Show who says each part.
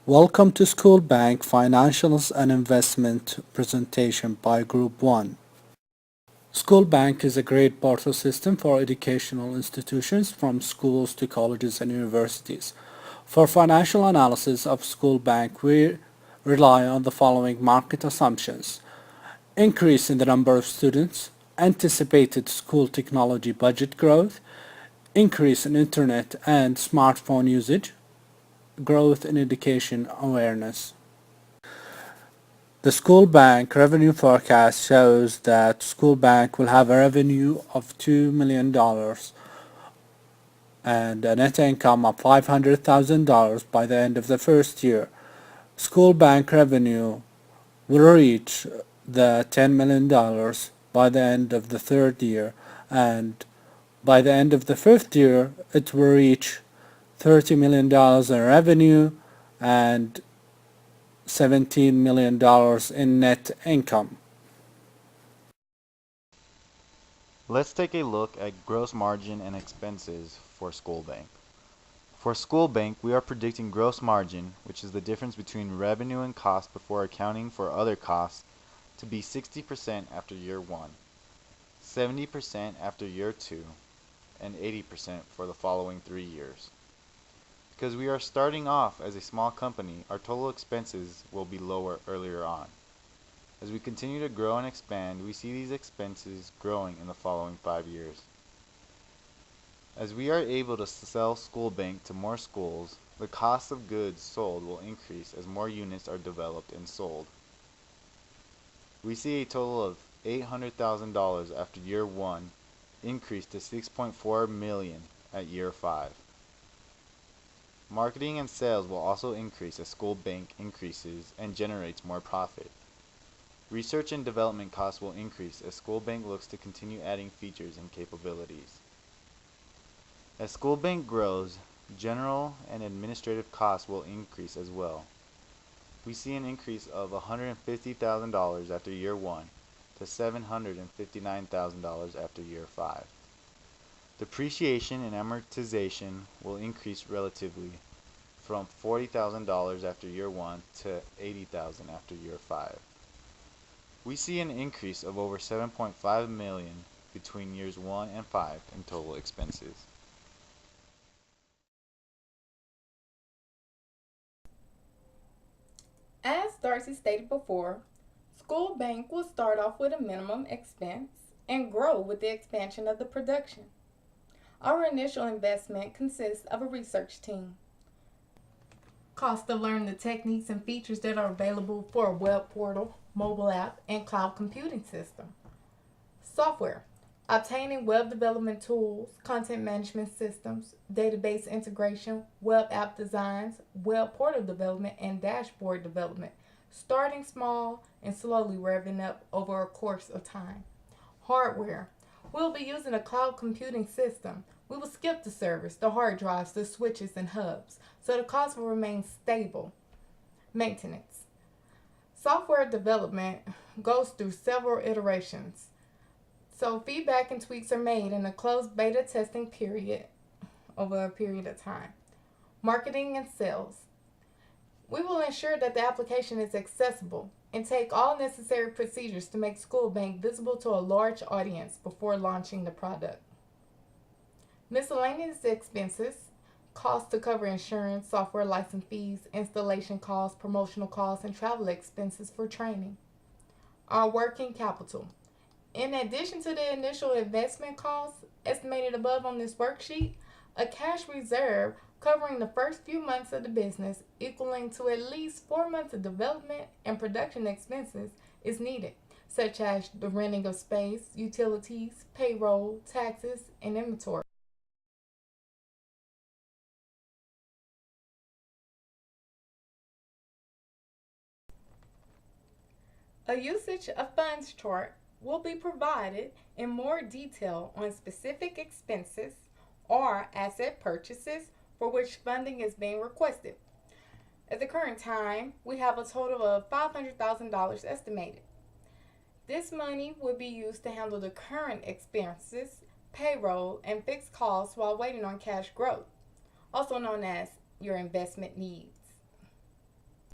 Speaker 1: Welcome to School Bank Financials and Investment presentation by Group 1. School Bank is a great portal system for educational institutions from schools to colleges and universities. For financial analysis of School Bank, we rely on the following market assumptions: increase in the number of students, anticipated school technology budget growth, increase in internet and smartphone usage, growth in education awareness. The School Bank revenue forecast shows that School Bank will have a revenue of $2 million and a net income of $500,000 by the end of the first year. School Bank revenue will reach the $10 million by the end of the third year, and by the end of the fifth year it will reach $30 million in revenue and $17 million in net income.
Speaker 2: Let's take a look at gross margin and expenses for School Bank. For School Bank, we are predicting gross margin, which is the difference between revenue and cost before accounting for other costs, to be 60% after year 1, 70% after year 2, and 80% for the following 3 years. Because we are starting off as a small company, our total expenses will be lower earlier on. As we continue to grow and expand, we see these expenses growing in the following 5 years. As we are able to sell School Bank to more schools, the cost of goods sold will increase as more units are developed and sold. We see a total of $800,000 after year 1 increase to $6.4 million at year 5. Marketing and sales will also increase as School Bank increases and generates more profit. Research and development costs will increase as School Bank looks to continue adding features and capabilities. As School Bank grows, general and administrative costs will increase as well. We see an increase of $150,000 after year 1 to $759,000 after year 5. Depreciation and amortization will increase relatively from $40,000 after year 1 to $80,000 after year 5. We see an increase of over $7.5 million between years 1 and 5 in total expenses.
Speaker 3: As Darcy stated before, School Bank will start off with a minimum expense and grow with the expansion of the production. Our initial investment consists of a research team. Cost to learn the techniques and features that are available for a web portal, mobile app, and cloud computing system. Software. Obtaining web development tools, content management systems, database integration, web app designs, web portal development, and dashboard development, starting small and slowly revving up over a course of time. Hardware. We'll be using a cloud computing system. We will skip the servers, the hard drives, the switches, and hubs, so the cost will remain stable. Maintenance. Software development goes through several iterations, so feedback and tweaks are made in a closed beta testing period over a period of time. Marketing and sales. We will ensure that the application is accessible and take all necessary procedures to make School Bank visible to a large audience before launching the product. Miscellaneous expenses, costs to cover insurance, software license fees, installation costs, promotional costs, and travel expenses for training. Our working capital. In addition to the initial investment costs estimated above on this worksheet, a cash reserve covering the first few months of the business, equaling to at least 4 months of development and production expenses, is needed, such as the renting of space, utilities, payroll, taxes, and inventory. A usage of funds chart will be provided in more detail on specific expenses or asset purchases for which funding is being requested. At the current time, we have a total of $500,000 estimated. This money will be used to handle the current expenses, payroll, and fixed costs while waiting on cash growth, also known as your investment needs.